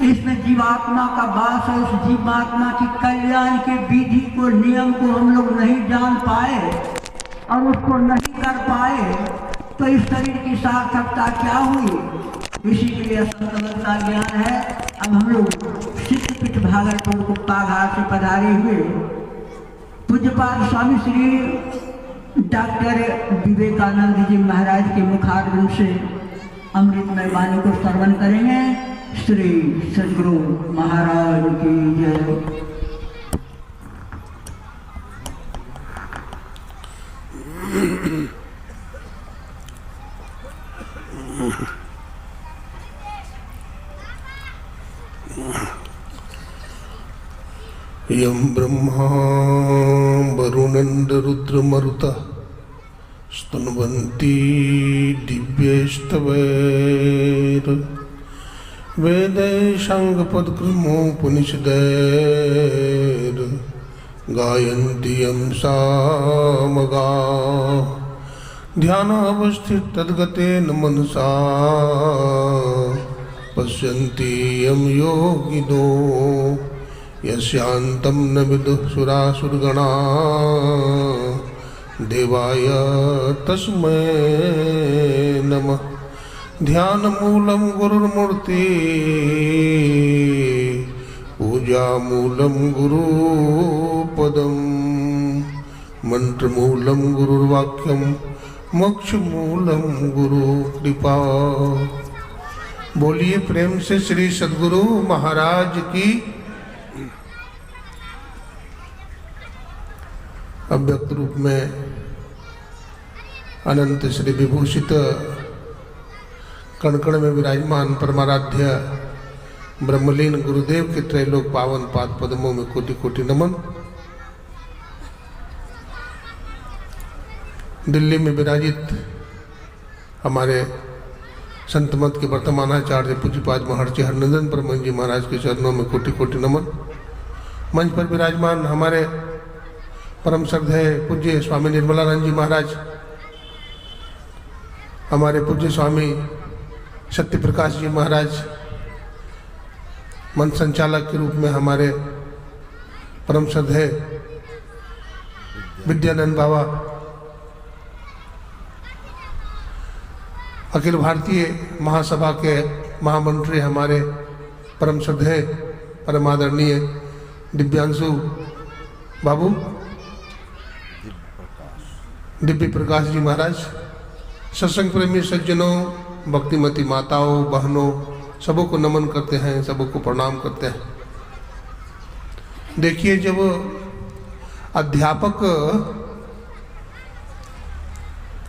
इसमें जीवात्मा का वास है। उस जीवात्मा की कल्याण की विधि को, नियम को हम लोग नहीं जान पाए और उसको नहीं कर पाए, तो इस शरीर की सार्थकता क्या हुई? इसी के लिए संतमत का ज्ञान है। अब हम लोग सिद्धपीठ भागलपुर कुप्पाघाट से पधारे हुए पूज्यपाद स्वामी श्री डॉक्टर विवेकानंद जी महाराज के मुखारविंद से अमृतमय वाणी को श्रवण करेंगे। श्री सद्गुरु महाराज की जय। यं ब्रह्मा वरुणेन्द्र रुद्रमरुतः स्तुवन्ति दिव्यैस्तवैर् वेदैः साङ्गपदक्रमोपनिषदैर् गायन्ति यं सामगाः ध्यानावस्थिततद्गतेन मनसा पश्यन्ति यं योगिनो यस्यान्तं न विदुः सुरासुरगणाः देवाय तस्मै नमः। ध्यानमूलं गुरुर्मूर्ति पूजामूलं गुरुपदं मंत्रमूलं गुरुर्वाक्यं मोक्षमूलं गुरुकृपा। बोलिए प्रेम से श्री सद्गुरु महाराज की। अव्यक्त रूप में अनंत श्री विभूषित कणकण में विराजमान परमाराध्य ब्रह्मलीन गुरुदेव के त्रैलोक पावन पाद पद्मों में कोटि कोटि नमन। दिल्ली में विराजित हमारे संत मत के वर्तमानाचार्य पूज्यपाद महर्षि हरनंदन परमहंस जी महाराज के चरणों में कोटि कोटि नमन। मंच पर विराजमान हमारे परम श्रद्धेय पूज्य स्वामी निर्मलानंद जी महाराज, हमारे पूज्य स्वामी सत्य प्रकाश जी महाराज, मंच संचालक के रूप में हमारे परम श्रद्धेय विद्यानंद बाबा, अखिल भारतीय महासभा के महामंत्री हमारे परम श्रद्धेय परम आदरणीय दिव्यांशु बाबू, दिव्य प्रकाश जी महाराज, सत्संग प्रेमी सज्जनों, भक्तिमती माताओं, बहनों, सबों को नमन करते हैं, सबों को प्रणाम करते हैं। देखिए, जब अध्यापक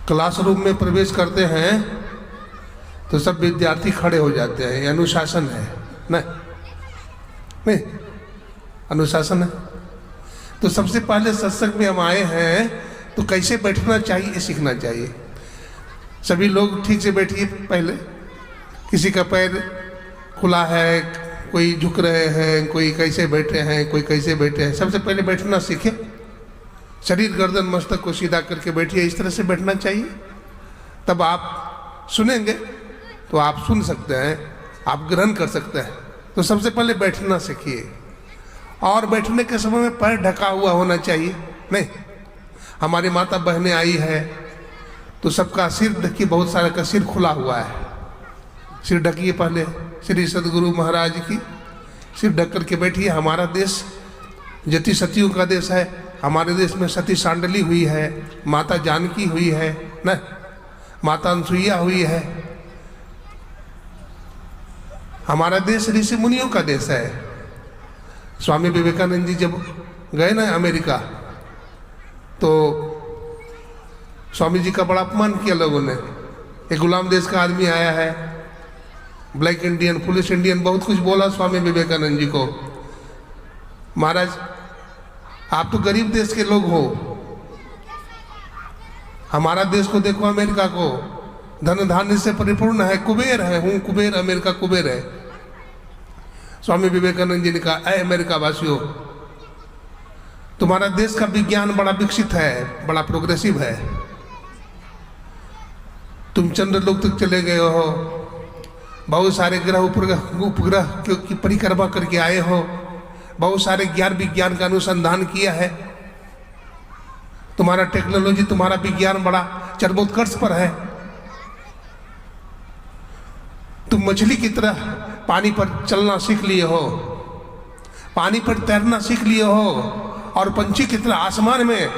क्लासरूम में प्रवेश करते हैं तो सब विद्यार्थी खड़े हो जाते हैं। ये अनुशासन है नहीं, अनुशासन है। तो सबसे पहले सत्संग में हम आए हैं तो कैसे बैठना चाहिए सीखना चाहिए। सभी लोग ठीक से बैठिए। पहले किसी का पैर खुला है, कोई झुक रहे हैं, कोई कैसे बैठे हैं, कोई कैसे बैठे हैं। सबसे पहले बैठना सीखे। शरीर गर्दन मस्तक को सीधा करके बैठिए। इस तरह से बैठना चाहिए। तब आप सुनेंगे तो आप सुन सकते हैं, आप ग्रहण कर सकते हैं। तो सबसे पहले बैठना सीखिए। और बैठने के समय में पैर ढका हुआ होना चाहिए। नहीं, हमारी माता बहनें आई है तो सबका सिर ढकी, बहुत सारे का सिर खुला हुआ है। सिर ढकिए पहले। श्री सद्गुरु महाराज की सिर ढक करके बैठिए। हमारा देश जति सतियों का देश है। हमारे देश में सती सांडली हुई है, माता जानकी हुई है न, माता अनसुईया हुई है। हमारा देश ऋषि मुनियों का देश है। स्वामी विवेकानंद जी जब गए ना अमेरिका तो स्वामी जी का बड़ा अपमान किया लोगों ने। एक गुलाम देश का आदमी आया है, ब्लैक इंडियन, पुलिस इंडियन, बहुत कुछ बोला स्वामी विवेकानंद जी को। महाराज, आप तो गरीब देश के लोग हो, हमारा देश को देखो, अमेरिका को, धन धान्य से परिपूर्ण है, कुबेर है, हूं कुबेर, अमेरिका कुबेर है। स्वामी विवेकानंद जी ने कहा, ऐ अमेरिका वासियों, तुम्हारा देश का विज्ञान बड़ा विकसित है, बड़ा प्रोग्रेसिव है। तुम चंद्रलोक तक चले गए हो, बहुत सारे ग्रह उपग्रह की परिक्रमा करके आए हो, बहुत सारे ज्ञान विज्ञान का अनुसंधान किया है, तुम्हारा टेक्नोलॉजी, तुम्हारा विज्ञान बड़ा चरमोत्कर्ष पर है। तुम मछली की तरह पानी पर चलना सीख लिए हो, पानी पर तैरना सीख लिए हो, और पंछी की तरह आसमान में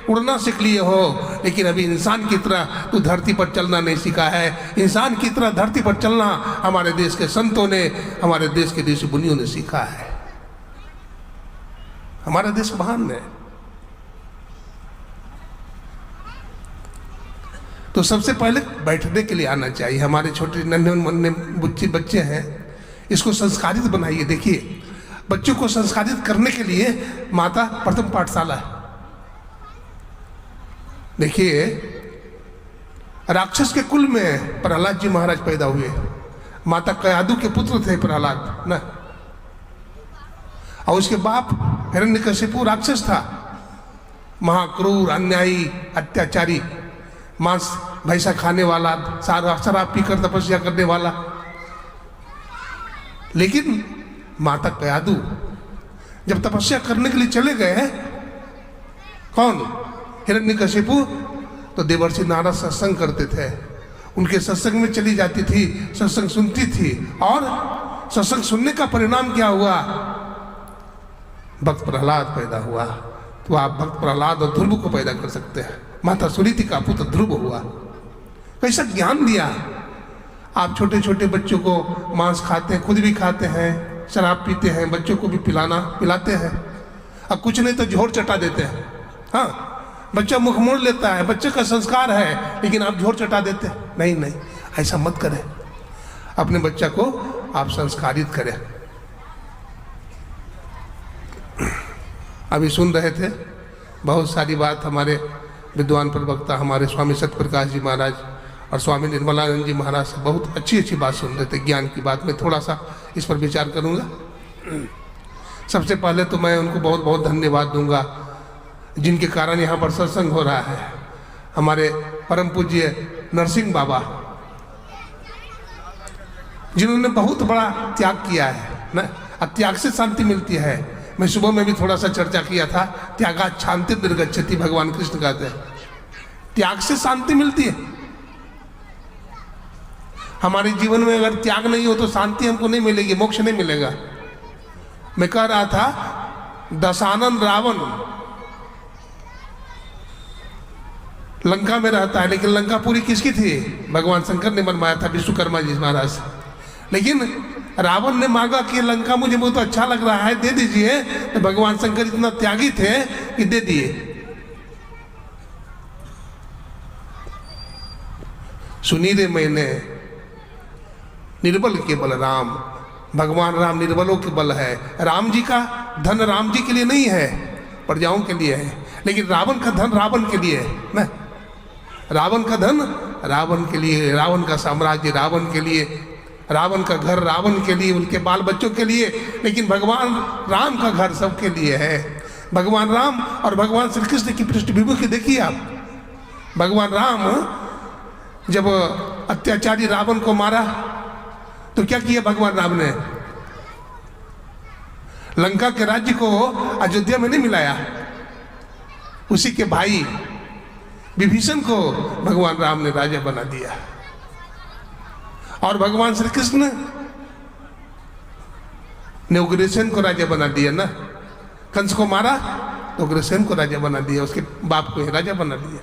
उड़ना सीख लिए हो, लेकिन अभी इंसान की तरह तू धरती पर चलना नहीं सीखा है। इंसान की तरह धरती पर चलना हमारे देश के संतों ने, हमारे देश के ऋषि मुनियों ने सीखा है। हमारा देश महान है। तो सबसे पहले बैठने के लिए आना चाहिए। हमारे छोटे नन्हे मुन्ने बच्चे हैं, इसको संस्कारित बनाइए। देखिए, बच्चों को संस्कारित करने के लिए माता प्रथम पाठशाला है। देखिए, राक्षस के कुल में प्रहलाद जी महाराज पैदा हुए। माता कयादु के पुत्र थे प्रहलाद ना, और उसके बाप हिरण्यकशिपु राक्षस था, महाक्रूर, अन्यायी, अत्याचारी, मांस भैंसा खाने वाला, शराब पीकर तपस्या करने वाला। लेकिन माता कयादु जब तपस्या करने के लिए चले गए, कौन? हिरण्यकशिपु, तो देवर्षि नारद सत्संग करते थे, उनके सत्संग में चली जाती थी, सत्संग सुनती थी, और सत्संग सुनने का परिणाम क्या हुआ? भक्त प्रहलाद पैदा हुआ। तो आप भक्त प्रहलाद और ध्रुव को पैदा कर सकते हैं। माता सुनीति का पुत्र ध्रुव हुआ। कैसा ज्ञान दिया! आप छोटे छोटे बच्चों को मांस खाते हैं, खुद भी खाते हैं, शराब पीते हैं, बच्चों को भी पिलाते हैं। अब कुछ नहीं तो झोर चटा देते हैं। हाँ, बच्चा मुख मोड़ लेता है, बच्चे का संस्कार है, लेकिन आप झोर चटा देते हैं। नहीं नहीं, ऐसा मत करें। अपने बच्चा को आप संस्कारित करें। अभी सुन रहे थे बहुत सारी बात, हमारे विद्वान प्रवक्ता हमारे स्वामी सत्यप्रकाश जी महाराज और स्वामी निर्मलानंद जी महाराज से बहुत अच्छी अच्छी बात सुन रहे थे, ज्ञान की बात। मैं थोड़ा सा इस पर विचार करूंगा। सबसे पहले तो मैं उनको बहुत बहुत धन्यवाद दूंगा, जिनके कारण यहाँ पर सत्संग हो रहा है। हमारे परम पूज्य नरसिंह बाबा, जिन्होंने बहुत बड़ा त्याग किया है ना, त्याग से शांति मिलती है। मैं सुबह में भी थोड़ा सा चर्चा किया था, त्यागात् शांति निर्गच्छति, भगवान कृष्ण कहते हैं, त्याग से शांति मिलती है। हमारे जीवन में अगर त्याग नहीं हो तो शांति हमको नहीं मिलेगी, मोक्ष नहीं मिलेगा। मैं कह रहा था, दशानन रावण लंका में रहता है, लेकिन लंका पूरी किसकी थी? भगवान शंकर ने बनवाया था, विश्वकर्मा जी महाराज। लेकिन रावण ने मांगा कि लंका मुझे बहुत अच्छा लग रहा है, दे दीजिए। तो भगवान शंकर इतना त्यागी थे कि दे दिए। सुनी रे मैंने निर्बल के बल राम, भगवान राम निर्बलों के बल है। राम जी का धन राम जी के लिए नहीं है, प्रजाओं के लिए है, लेकिन रावण का धन रावण के लिए है ना। रावण का धन रावण के लिए, रावण का साम्राज्य रावण के लिए, रावण का घर रावण के लिए, उनके बाल बच्चों के लिए, लेकिन भगवान राम का घर सबके लिए है। भगवान राम और भगवान श्री कृष्ण की पृष्ठभूमि की देखिए आप। भगवान राम जब अत्याचारी रावण को मारा तो क्या किया भगवान राम ने? लंका के राज्य को अयोध्या में नहीं मिलाया, उसी के भाई विभीषण को भगवान राम ने राजा बना दिया। और भगवान श्री कृष्ण ने उग्रसेन को राजा बना दिया ना। कंस को मारा तो उग्रसेन को राजा बना दिया, उसके बाप को राजा बना दिया।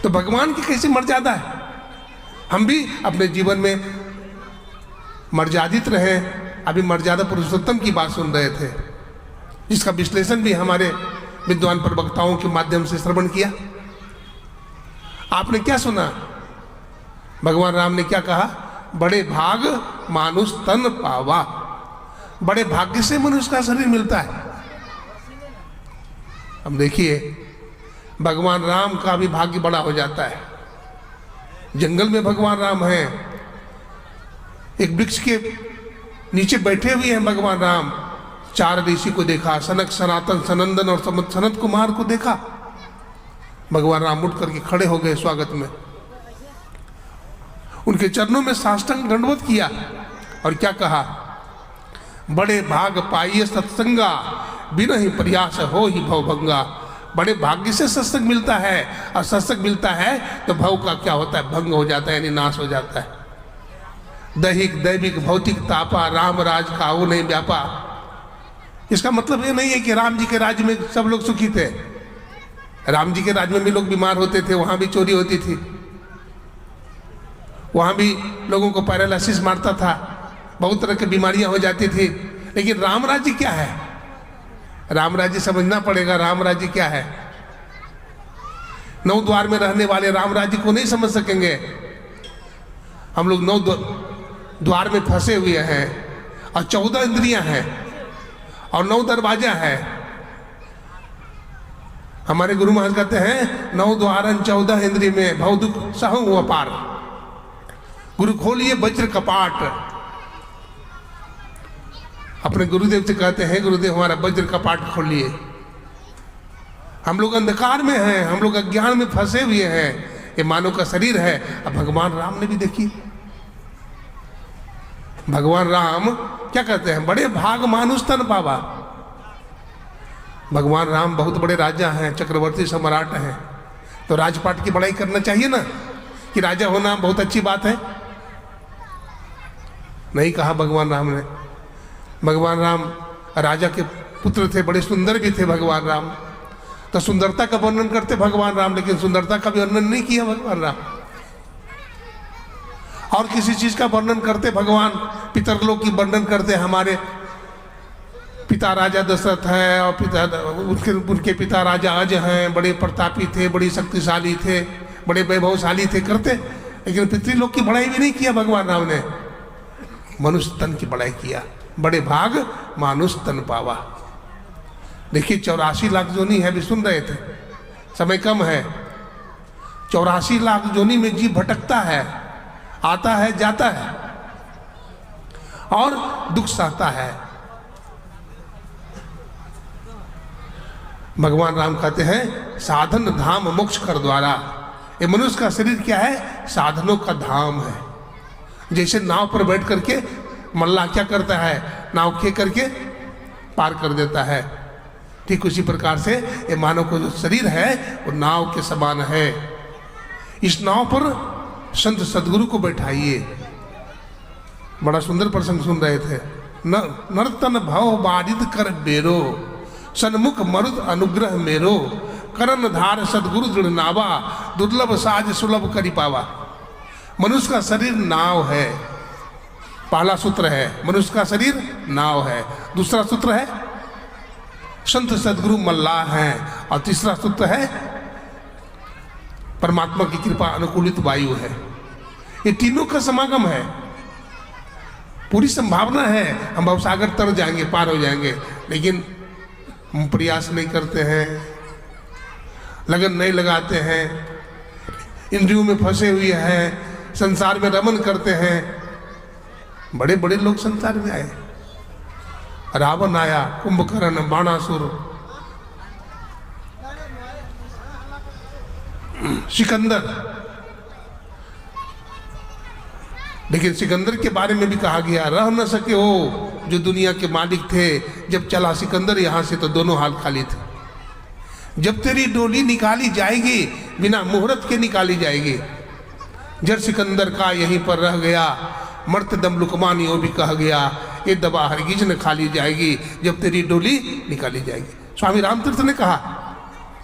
तो भगवान की कैसी मर्यादा है। हम भी अपने जीवन में मर्यादित रहे। अभी मर्यादा पुरुषोत्तम की बात सुन रहे थे, जिसका विश्लेषण भी हमारे विद्वान प्रवक्ताओं के माध्यम से श्रवण किया। आपने क्या सुना? भगवान राम ने क्या कहा? बड़े भाग मानुष तन पावा। बड़े भाग्य से मनुष्य का शरीर मिलता है। अब देखिए, भगवान राम का भी भाग्य बड़ा हो जाता है। जंगल में भगवान राम हैं, एक वृक्ष के नीचे बैठे हुए हैं भगवान राम। 4 ऋषि को देखा, सनक, सनातन, सनंदन और सनत कुमार को देखा। भगवान राम उठ करके खड़े हो गए स्वागत में। उनके चरणों में साष्टांग दंडवत किया और क्या कहा, बड़े भाग पाइए सत्संगा, बिना ही प्रयास हो ही भवभंगा। बड़े भाग्य से सत्संग मिलता है, और सत्संग मिलता है तो भव का क्या होता है, भंग हो जाता है, यानी नाश हो जाता है। दैहिक दैविक भौतिक तापा, राम राज खाओ नहीं व्यापा। इसका मतलब ये नहीं है कि राम जी के राज्य में सब लोग सुखी थे। राम जी के राज्य में भी लोग बीमार होते थे, वहां भी चोरी होती थी, वहां भी लोगों को पैरालिसिस मारता था, बहुत तरह की बीमारियां हो जाती थी। लेकिन राम राज्य क्या है, राम राज्य समझना पड़ेगा। राम राज्य क्या है, नौ द्वार में रहने वाले राम राज्य को नहीं समझ सकेंगे। हम लोग नौ द्वार में फंसे हुए हैं, और 14 इंद्रियां हैं और 9 दरवाजा है। हमारे गुरु महाराज कहते हैं 9 द्वारन 14 इंद्रिय में भव दुख सहु हुआ पार। गुरु खोलिए वज्र कपाट। अपने गुरुदेव से कहते हैं, गुरुदेव हमारा वज्र कपाट खोलिए। हम लोग अंधकार में हैं, हम लोग अज्ञान में फंसे हुए हैं। ये मानव का शरीर है। अब भगवान राम ने भी देखी, भगवान राम क्या कहते हैं, बड़े भाग मानुष तन पावा। भगवान राम बहुत बड़े राजा हैं, चक्रवर्ती सम्राट हैं, तो राजपाट की बड़ाई करना चाहिए ना, कि राजा होना बहुत अच्छी बात है। नहीं कहा भगवान राम ने। भगवान राम राजा के पुत्र थे, बड़े सुंदर भी थे भगवान राम। तो सुंदरता का वर्णन करते भगवान राम, लेकिन सुंदरता का भी वर्णन नहीं किया भगवान राम। और किसी चीज का वर्णन करते भगवान, पितरलोक की वर्णन करते। हमारे पिता राजा दशरथ है, और पिता उनके पिता राजा अज हैं, बड़े प्रतापी थे, बड़ी शक्तिशाली थे, बड़े वैभवशाली थे करते। लेकिन पितृलोक की बड़ाई भी नहीं किया भगवान राम ने, मनुष्य तन की बड़ाई किया। बड़े भाग मानुष तन पावा। देखिए 84 लाख जोनी है, अभी सुन रहे थे, समय कम है। 84 लाख जोनी में जीव भटकता है, आता है जाता है और दुख सहता है। भगवान राम कहते हैं साधन धाम मोक्ष कर द्वारा। ये मनुष्य का शरीर क्या है, साधनों का धाम है। जैसे नाव पर बैठ करके मल्लाह क्या करता है, नाव खे करके पार कर देता है, ठीक उसी प्रकार से ये मानव को जो शरीर है वो नाव के समान है। इस नाव पर संत सदगुरु को बैठाइए। बड़ा सुंदर प्रसंग सुन रहे थे। नर्तन भव बारिद कर बेरो, सन्मुख मरुद अनुग्रह मेरो, करण धार सदगुरु दृढ़ नावा, दुर्लभ साज सुलभ करी पावा। मनुष्य का शरीर नाव है, पहला सूत्र है, मनुष्य का शरीर नाव है। दूसरा सूत्र है संत सदगुरु मल्लाह हैं, और तीसरा सूत्र है परमात्मा की कृपा अनुकूलित वायु है। ये तीनों का समागम है। पूरी संभावना है हम भवसागर तर जाएंगे, पार हो जाएंगे, लेकिन हम प्रयास नहीं करते हैं, लगन नहीं लगाते हैं, इंद्रियों में फंसे हुए हैं, संसार में रमन करते हैं। बड़े बड़े लोग संसार में आए, रावण आया, कुंभकर्ण, बाणासुर, सिकंदर। लेकिन सिकंदर के बारे में भी कहा गया, रह न सके हो जो दुनिया के मालिक थे, जब चला सिकंदर यहां से तो दोनों हाल खाली थे। जब तेरी डोली निकाली जाएगी, बिना मुहूर्त के निकाली जाएगी। जर सिकंदर का यहीं पर रह गया, मर्त दम लुकमान यो भी कहा गया, ये दबा हरगिज न खाली जाएगी, जब तेरी डोली निकाली जाएगी। स्वामी रामतीर्थ ने कहा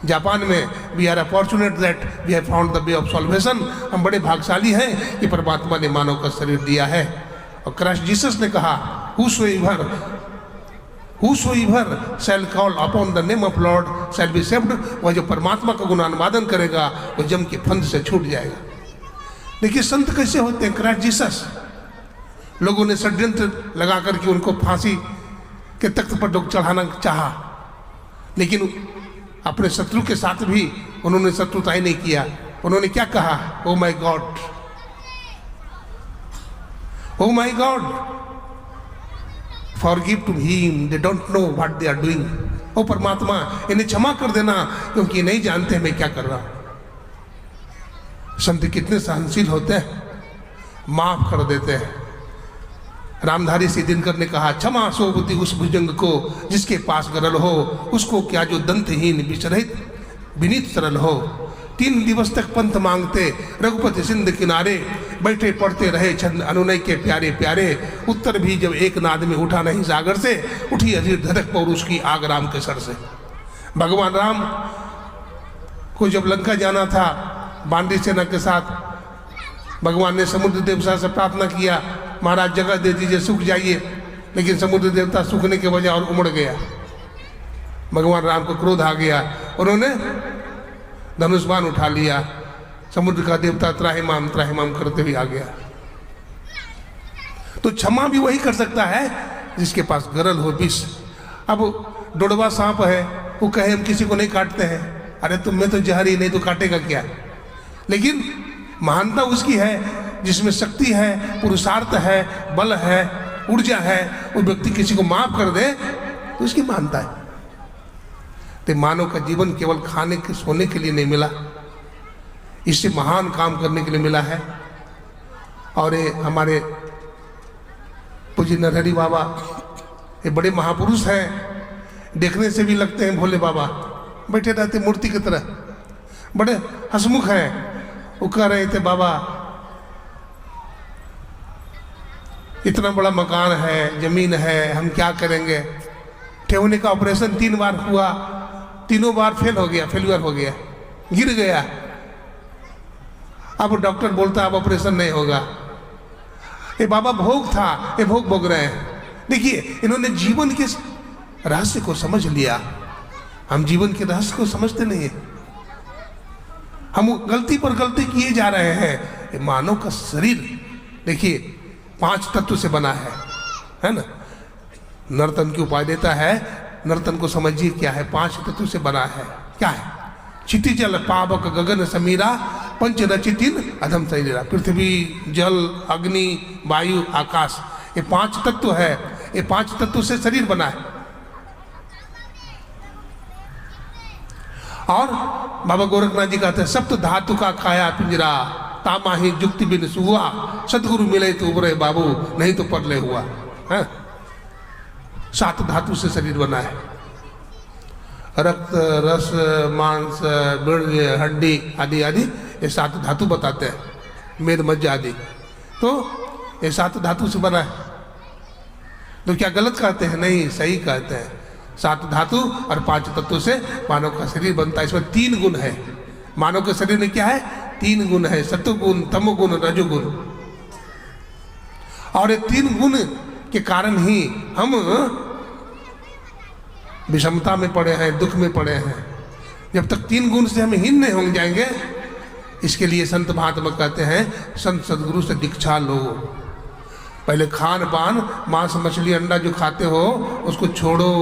जापान में, we are fortunate that we have found the way of salvation. हम बड़े भागशाली हैं कि परमात्मा ने मानव का शरीर दिया है। और क्राइस्ट जीसस ने कहा whosoever shall call upon the name of Lord shall be saved। वह जो परमात्मा का गुणानुवादन करेगा वो जम के फंद से छूट जाएगा। देखिए संत कैसे होते हैं। क्राइस्ट जीसस, लोगों ने षड्यंत्र लगा करके उनको फांसी के तख्त पर लोग चढ़ाना चाहा, लेकिन अपने शत्रु के साथ भी उन्होंने शत्रुताई नहीं किया। उन्होंने क्या कहा, oh my god, oh my god, forgive to him, they don't know what they are doing. ओ परमात्मा, इन्हें क्षमा कर देना क्योंकि नहीं जानते मैं क्या कर रहा हूं। संत कितने सहनशील होते हैं। माफ कर देते हैं। रामधारी से दिनकर ने कहा, क्षमा सोबती उस भुजंग को जिसके पास गरल हो, उसको क्या जो दंतहीन विचरित विनीत सरल हो। 3 दिवस तक पंथ मांगते रघुपति सिंध किनारे, बैठे पढ़ते रहे छंद अनुनय के प्यारे प्यारे। उत्तर भी जब एक नाद में उठा नहीं सागर से, उठी अजीर धधक पौरुष की आग राम के सर से। भगवान राम को जब लंका जाना था बांदी सेना के साथ, भगवान ने समुद्र देवता से प्रार्थना किया, महाराज जगह दे दीजिए, सूख जाइए। लेकिन समुद्र देवता सूखने के बजाय और उमड़ गया। भगवान राम को क्रोध आ गया, उन्होंने धनुष बाण उठा लिया। समुद्र का देवता त्राहिमाम त्राहिमाम करते हुए आ गया। तो क्षमा भी वही कर सकता है जिसके पास गरल हो विष। अब डोडवा सांप है, वो कहे हम किसी को नहीं काटते हैं, अरे तुम में तो जहर ही नहीं, तो काटेगा क्या। लेकिन महानता उसकी है जिसमें शक्ति है, पुरुषार्थ है, बल है, ऊर्जा है। वो व्यक्ति किसी को माफ कर दे तो उसकी महानता है। तो मानव का जीवन केवल खाने के सोने के लिए नहीं मिला, इससे महान काम करने के लिए मिला है। और ये हमारे पूज्य नरहरि बाबा, ये बड़े महापुरुष हैं, देखने से भी लगते हैं भोले बाबा, बैठे रहते मूर्ति की तरह, बड़े हंसमुख हैं। वो कह रहे थे, बाबा इतना बड़ा मकान है, जमीन है, हम क्या करेंगे। ठेवने का ऑपरेशन 3 बार हुआ, तीनों बार फेल हो गया, फेल्यूर हो गया, गिर गया। अब डॉक्टर बोलता अब ऑपरेशन नहीं होगा। ये बाबा भोग था, ये भोग भोग रहे हैं। देखिए, इन्होंने जीवन के रहस्य को समझ लिया। हम जीवन के रहस्य को समझते नहीं है, हम गलती पर गलती किए जा रहे हैं। ये मानव का शरीर देखिए 5 तत्व से बना है ना। नर्तन की उपाय देता है, नर्तन को समझिए क्या है। 5 तत्व से बना है, क्या है। क्षितिजल पावक गगन समीरा, पंच रचितिन अधम शरीरा। पृथ्वी, जल, अग्नि, वायु, आकाश, ये 5 तत्व है। ये 5 तत्व से शरीर बना है। और बाबा गोरखनाथ जी कहते हैं, सप्त धातु का काया पिंजरा, तामाही जुक्ति बिन सुआ, सदगुरु मिले तो उबरे बाबू, नहीं तो परले हुआ है। 7 धातु से शरीर बना है। रक्त, रस, मांस, बीर्य, हड्डी आदि आदि, ये 7 धातु बताते हैं, मेद मज्जा आदि। तो ये 7 धातु से बना है। तो क्या गलत कहते हैं? नहीं, सही कहते हैं। 7 धातु और 5 तत्वों से मानव का शरीर बनता है। इसमें 3 गुण है। मानव के शरीर में क्या है? 3 गुण है, सत्वगुण, तमोगुण, रजोगुण। और ये 3 गुण के कारण ही हम विषमता में पड़े हैं, दुख में पड़े हैं। जब तक 3 गुण से हम हीन नहीं हो जाएंगे, इसके लिए संत महात्मा कहते हैं, संत सदगुरु से दीक्षा लो। पहले खान पान, मांस मछली अंडा जो खाते हो उसको छोड़ो,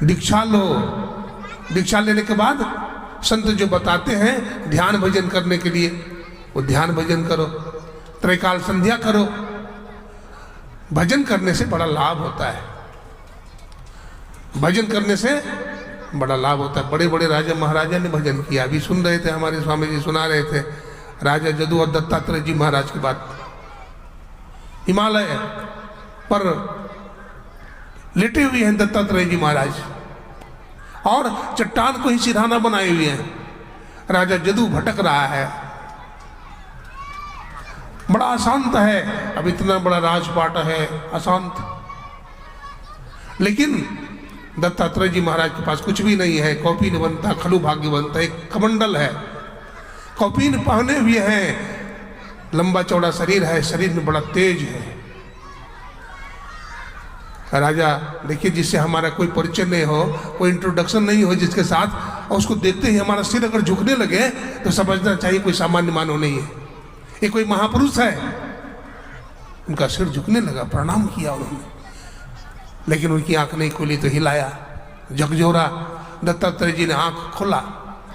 दीक्षा लो। दीक्षा लेने के बाद संत जो बताते हैं ध्यान भजन करने के लिए, वो ध्यान भजन करो, त्रैकाल संध्या करो। भजन करने से बड़ा लाभ होता है। भजन करने से बड़ा लाभ होता है। बड़े बड़े राजा महाराजा ने भजन किया। अभी सुन रहे थे, हमारे स्वामी जी सुना रहे थे राजा जदू और दत्तात्रेय जी महाराज की बात। हिमालय पर लेटे हुए हैं दत्तात्रेय जी महाराज और चट्टान को ही सिरहाना बनाए हुए हैं। राजा जदू भटक रहा है, बड़ा अशांत है। अब इतना बड़ा राजपाट है, अशांत। लेकिन दत्तात्रेय जी महाराज के पास कुछ भी नहीं है। कौपीन बनता, खलु भाग्य बनता, एक कमंडल है, कौपीन पहने हुए हैं, लंबा चौड़ा शरीर है, शरीर में बड़ा तेज है। राजा देखिए, जिससे हमारा कोई परिचय नहीं हो, कोई इंट्रोडक्शन नहीं हो जिसके साथ, और उसको देखते ही हमारा सिर अगर झुकने लगे तो समझना चाहिए कोई सामान्य मानव नहीं है, ये कोई महापुरुष है। उनका सिर झुकने लगा, प्रणाम किया उन्होंने, लेकिन उनकी आंख नहीं खुली तो हिलाया, झकझोरा। दत्तात्रेय जी ने आंख खोला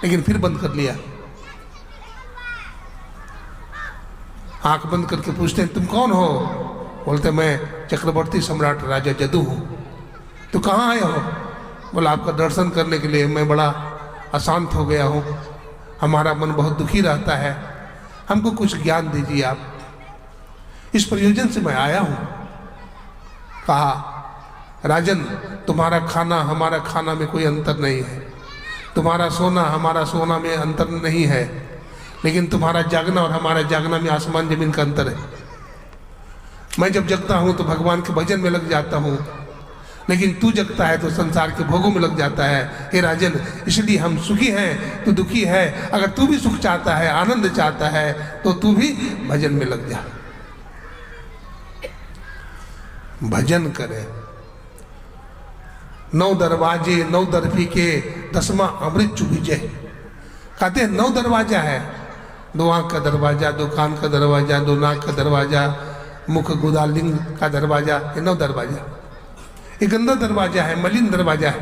लेकिन फिर बंद कर लिया। आंख बंद करके पूछते हैं, तुम कौन हो? बोलते मैं चक्रवर्ती सम्राट राजा जदू हूँ। तो कहाँ आए हो? बोला आपका दर्शन करने के लिए। मैं बड़ा अशांत हो गया हूँ, हमारा मन बहुत दुखी रहता है, हमको कुछ ज्ञान दीजिए आप। इस प्रयोजन से मैं आया हूँ। कहा, राजन, तुम्हारा खाना हमारा खाना में कोई अंतर नहीं है, तुम्हारा सोना हमारा सोना में अंतर नहीं है, लेकिन तुम्हारा जागना और हमारा जागना में आसमान जमीन का अंतर है। मैं जब जगता हूँ तो भगवान के भजन में लग जाता हूँ, लेकिन तू जगता है तो संसार के भोगों में लग जाता है। हे राजन, इसलिए हम सुखी हैं, तू दुखी है। अगर तू भी सुख चाहता है, आनंद चाहता है, तो तू भी भजन में लग जा, भजन करे। 9 दरवाजे 9 दरफी के 10वां अमृत चुभिजे। कहते हैं 9 दरवाजा है, 2 आंख का दरवाजा, 2 कान का दरवाजा, 2 नाक का दरवाजा, मुख गुदा लिंग का दरवाजा, ये 9 दरवाजा। ये गंदा दरवाजा है, मलिन दरवाजा है।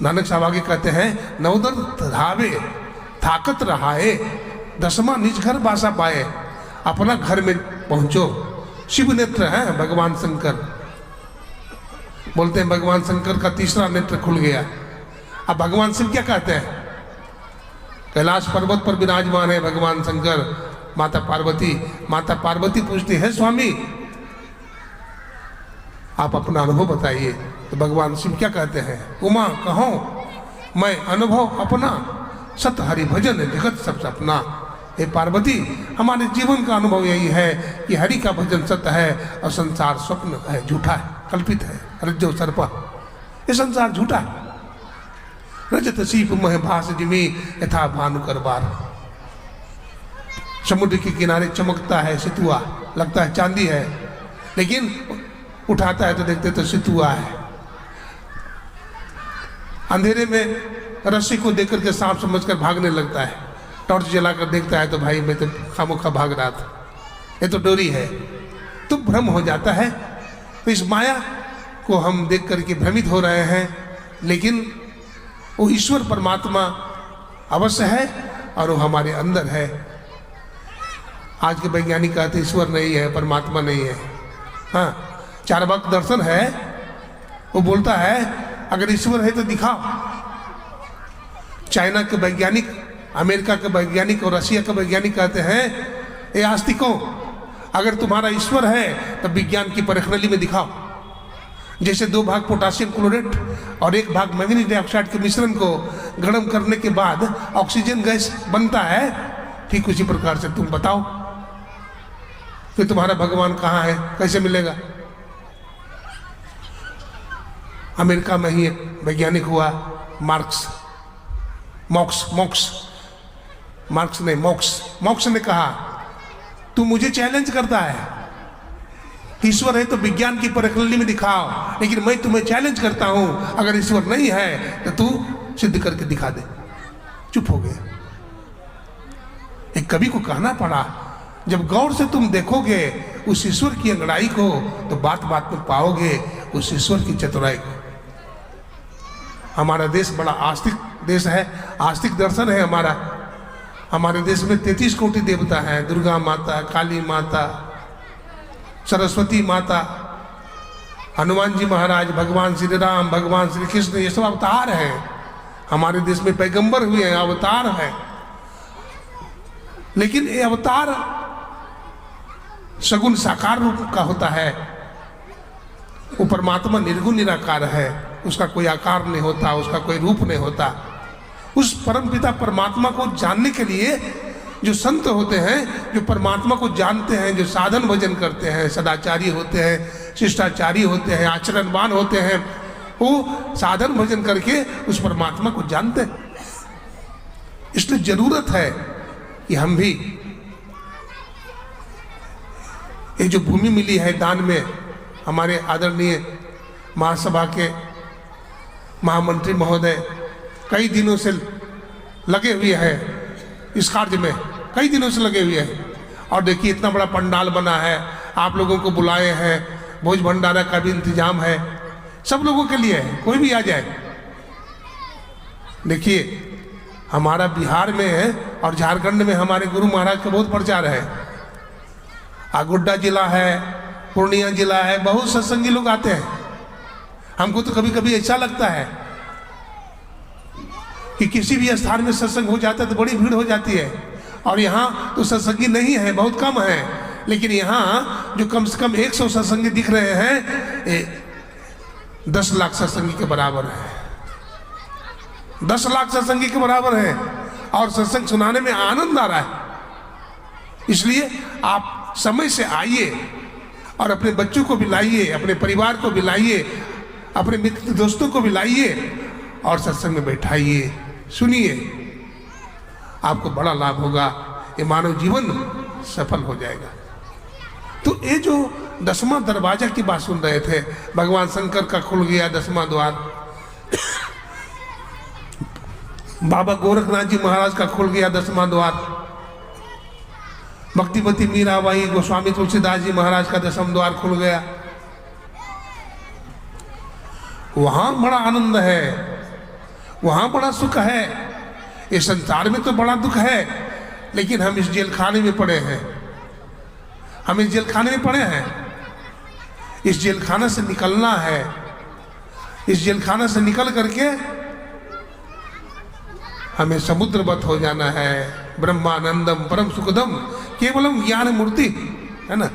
नानक साहब आगे कहते हैं 9 दर धावे ताकत रहाए, 10वां निज घर बासा पाए। अपना घर में पहुंचो। शिव नेत्र है भगवान शंकर, बोलते हैं भगवान शंकर का 3रा नेत्र खुल गया। अब भगवान शिव क्या कहते हैं? कैलाश पर्वत पर विराजमान है भगवान शंकर, माता पार्वती। माता पार्वती पूछती है, स्वामी आप अपना अनुभव बताइए। तो भगवान शिव क्या कहते हैं? उमा कहो मैं अनुभव अपना, सत हरि भजन जगत सब सपना। हे पार्वती, हमारे जीवन का अनुभव यही है कि हरि का भजन सत्य है और संसार स्वप्न है, झूठा है, कल्पित है, रज्जो सर्पा। ये संसार झूठा है। रजत सीप मह भास जिमी यथा भानुकर बार। समुद्र के किनारे चमकता है सितुआ, लगता है चांदी है, लेकिन उठाता है तो देखते तो सितुआ है। अंधेरे में रस्सी को देख करके सांप समझकर भागने लगता है, टॉर्च जलाकर देखता है तो भाई मैं तो खामोखा भाग रहा था, ये तो डोरी है। तो भ्रम हो जाता है। तो इस माया को हम देख करके भ्रमित हो रहे हैं, लेकिन वो ईश्वर परमात्मा अवश्य है और वो हमारे अंदर है। आज के वैज्ञानिक कहते ईश्वर नहीं है, परमात्मा नहीं है। हाँ, चार्वाक दर्शन है, वो बोलता है अगर ईश्वर है तो दिखाओ। चाइना के वैज्ञानिक, अमेरिका के वैज्ञानिक और रशिया के वैज्ञानिक कहते हैं, ये आस्तिकों, अगर तुम्हारा ईश्वर है तो विज्ञान की प्रणाली में दिखाओ। जैसे 2 भाग पोटासियम क्लोरेट और 1 भाग मैग्नीज डाइऑक्साइड के मिश्रण को गर्म करने के बाद ऑक्सीजन गैस बनता है, ठीक उसी प्रकार से तुम बताओ कि तुम्हारा भगवान कहाँ है, कैसे मिलेगा? अमेरिका में ही एक वैज्ञानिक हुआ मॉक्स ने कहा, तू मुझे चैलेंज करता है, ईश्वर है तो विज्ञान की प्रणाली में दिखाओ, लेकिन मैं तुम्हें चैलेंज करता हूं, अगर ईश्वर नहीं है तो तू सिद्ध करके दिखा दे। चुप हो गया। एक कवि को कहना पड़ा, जब गौर से तुम देखोगे उस ईश्वर की अंगड़ाई को तो बात बात में पाओगे उस ईश्वर की चतुराई को। हमारा देश बड़ा आस्तिक देश है, आस्तिक दर्शन है हमारा। हमारे देश में 33 कोटि देवता हैं, दुर्गा माता, काली माता, सरस्वती माता, हनुमान जी महाराज, भगवान श्री राम, भगवान श्री कृष्ण, ये सब अवतार हैं। हमारे देश में पैगंबर हुए हैं, अवतार हैं। लेकिन ये अवतार सगुण साकार रूप का होता है। वो परमात्मा निर्गुण निराकार है, उसका कोई आकार नहीं होता, उसका कोई रूप नहीं होता। उस परमपिता परमात्मा को जानने के लिए जो संत होते हैं, जो परमात्मा को जानते हैं, जो साधन भजन करते हैं, सदाचारी होते हैं, शिष्टाचारी होते हैं, आचरणवान होते हैं, वो साधन भजन करके उस परमात्मा को जानते हैं। इसलिए जरूरत है कि हम भी ये जो भूमि मिली है दान में, हमारे आदरणीय महासभा के महामंत्री महोदय कई दिनों से लगे हुए हैं इस कार्य में, कई दिनों से लगे हुए हैं। और देखिए इतना बड़ा पंडाल बना है, आप लोगों को बुलाए हैं, भोज भंडारा का भी इंतजाम है, सब लोगों के लिए है, कोई भी आ जाए। देखिए हमारा बिहार में है और झारखंड में हमारे गुरु महाराज का बहुत प्रचार है। गोड्डा जिला है, पूर्णिया जिला है, बहुत सत्संगी लोग आते हैं। हमको तो कभी कभी ऐसा लगता है कि किसी भी स्थान में सत्संग हो जाता है तो बड़ी भीड़ हो जाती है, और यहाँ तो सत्संगी नहीं है, बहुत कम है। लेकिन यहाँ जो कम से कम 100 सत्संगी दिख रहे हैं, 10 लाख सत्संगी के बराबर है। 10 लाख सत्संगी के बराबर है, और सत्संग सुनाने में आनंद आ रहा है। इसलिए आप समय से आइए और अपने बच्चों को भी लाइए, अपने परिवार को भी लाइए, अपने मित्र दोस्तों को भी लाइए और सत्संग में बैठाइए, सुनिए, आपको बड़ा लाभ होगा, ये मानव जीवन सफल हो जाएगा। तो ये जो 10वां दरवाजा की बात सुन रहे थे, भगवान शंकर का खुल गया 10वां द्वार, बाबा गोरखनाथ जी महाराज का खुल गया 10वां द्वार, भक्तिमती मीराबाई गोस्वामी तुलसीदास जी महाराज का 10वां द्वार खुल गया। वहां बड़ा आनंद है, वहां बड़ा सुख है। इस संसार में तो बड़ा दुख है, लेकिन हम इस जेल खाने में पड़े हैं, हम इस जेल खाने में पड़े हैं। इस जेल खाना से निकलना है, इस जेल खाना से निकल करके हमें समुद्रवत हो जाना है। ब्रह्मानंदम परम सुखदम केवलम ज्ञान मूर्ति, है ना।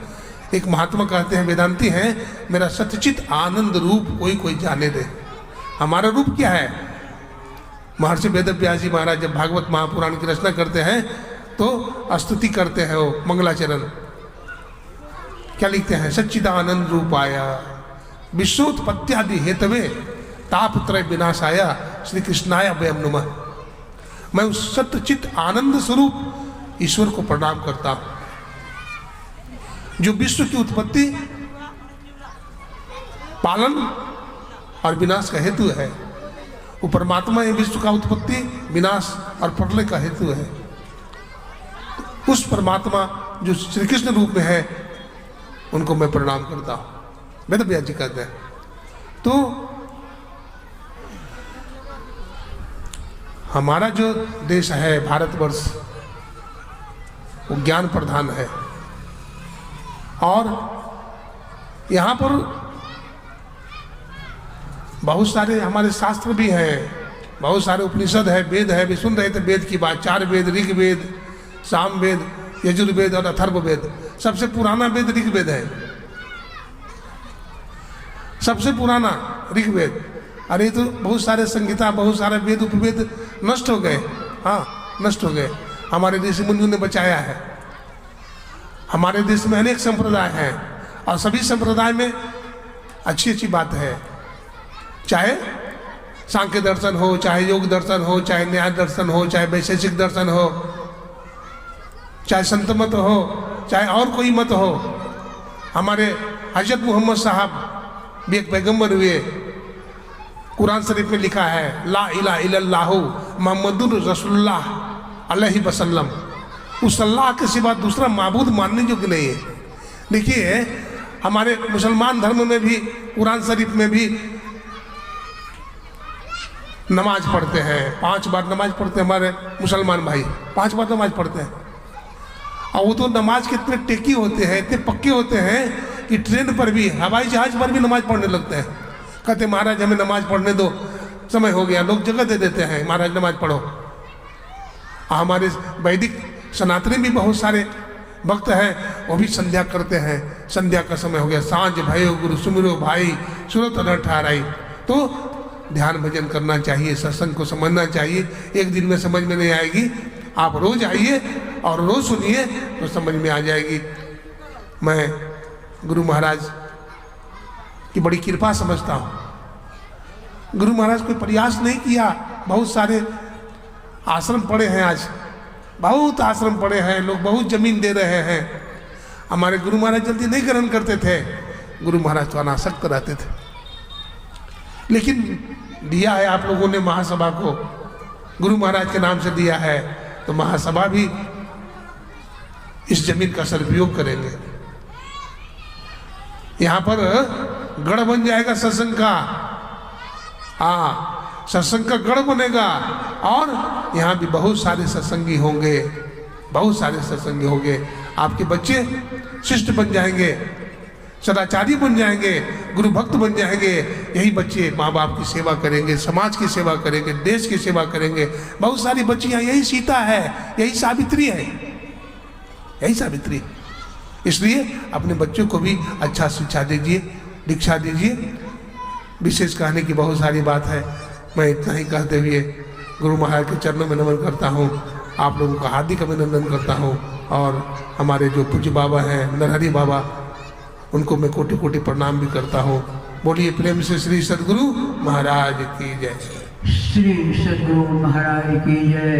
एक महात्मा कहते हैं, वेदांती हैं, मेरा सत्यचित आनंद रूप कोई कोई जाने दे। हमारा रूप क्या है? महर्षि वेदव्यास जी महाराज जब भागवत महापुराण की रचना करते हैं तो स्तुति करते हैं, वो मंगलाचरण क्या लिखते हैं? सच्चिदानंद रूपाया विश्वोत्पत्त्यादि हेतवे तापत्रय विनाशाया श्री कृष्णाय वयम नमः। मैं उस सत्यचित आनंद स्वरूप ईश्वर को प्रणाम करता हूं, जो विश्व की उत्पत्ति, पालन और विनाश का हेतु है। वो परमात्मा है, विश्व का उत्पत्ति, विनाश और प्रलय का हेतु है। उस परमात्मा जो श्री कृष्ण रूप में है, उनको मैं प्रणाम करता हूं। वेदव्यास जी कहते हैं। तो हमारा जो देश है भारतवर्ष, वो ज्ञान प्रधान है, और यहाँ पर बहुत सारे हमारे शास्त्र भी हैं, बहुत सारे उपनिषद है, वेद है। भी सुन रहे थे वेद की बात, 4 वेद, ऋग्वेद, सामवेद, यजुर्वेद और अथर्ववेद। सबसे पुराना वेद ऋग्वेद है, सबसे पुराना ऋग्वेद। अरे तो बहुत सारे संहिता, बहुत सारे वेद उपवेद नष्ट हो गए, हाँ नष्ट हो गए। हमारे ऋषि मुनियों ने बचाया है। हमारे देश में अनेक संप्रदाय हैं, और सभी संप्रदाय में अच्छी अच्छी बात है। चाहे सांख्य दर्शन हो, चाहे योग दर्शन हो, चाहे न्याय दर्शन हो, चाहे वैशेषिक दर्शन हो, चाहे संत मत हो, चाहे और कोई मत हो। हमारे हजरत मोहम्मद साहब भी एक पैगंबर हुए। कुरान शरीफ में लिखा है, ला इलाहा इल्लल्लाहु मुहम्मदुर रसूलुल्लाह अलैहि वसल्लम। उस अल्लाह के सिवा दूसरा माबूद मानने योग्य नहीं है। देखिए, हमारे मुसलमान धर्म में भी, कुरान शरीफ में भी नमाज पढ़ते हैं, 5 बार नमाज पढ़ते हैं हमारे मुसलमान भाई, 5 बार नमाज पढ़ते हैं। और वो तो नमाज के इतने टेकी होते हैं, इतने पक्के होते हैं कि ट्रेन पर भी, हवाई जहाज पर भी नमाज पढ़ने लगते हैं। कहते महाराज हमें नमाज पढ़ने दो, समय हो गया। लोग जगह दे देते हैं, महाराज नमाज पढ़ो। हमारे वैदिक सनातनी भी बहुत सारे भक्त हैं, वो भी संध्या करते हैं। संध्या का समय हो गया, सांझ भयो गुरु सुमिरो भाई सुरत न ठहराई। तो ध्यान भजन करना चाहिए, सत्संग को समझना चाहिए। एक दिन में समझ में नहीं आएगी, आप रोज आइए और रोज सुनिए तो समझ में आ जाएगी। मैं गुरु महाराज की बड़ी कृपा समझता हूँ। गुरु महाराज कोई प्रयास नहीं किया। बहुत सारे आश्रम पड़े हैं, आज बहुत आश्रम पड़े हैं, लोग बहुत जमीन दे रहे हैं। हमारे गुरु महाराज जल्दी नहीं ग्रहण करते थे। गुरु महाराज तो अनासक्त रहते थे, लेकिन दिया है आप लोगों ने महासभा को, गुरु महाराज के नाम से दिया है, तो महासभा भी इस जमीन का सदुपयोग करेंगे। यहाँ पर गढ़ बन जाएगा सत्संग का, हाँ सत्संग का गढ़ बनेगा, और यहाँ भी बहुत सारे सत्संगी होंगे, बहुत सारे सत्संगी होंगे। आपके बच्चे शिष्ट बन जाएंगे, सदाचारी बन जाएंगे, गुरु भक्त बन जाएंगे। यही बच्चे माँ बाप की सेवा करेंगे, समाज की सेवा करेंगे, देश की सेवा करेंगे। बहुत सारी बच्चियाँ, यही सीता है, यही सावित्री है, यही सावित्री। इसलिए अपने बच्चों को भी अच्छा शिक्षा दीजिए, दीक्षा दीजिए। विशेष कहने की बहुत सारी बात है, मैं इतना ही कहते हुए गुरु महाराज के चरणों में नमन करता हूँ। आप लोगों का हार्दिक अभिनंदन करता हूँ। और हमारे जो पूज्य बाबा हैं नरहरि बाबा, उनको मैं कोटि कोटि प्रणाम भी करता हूँ। बोलिए प्रेम से श्री सद्गुरु महाराज की जय। श्री सद्गुरु महाराज की जय।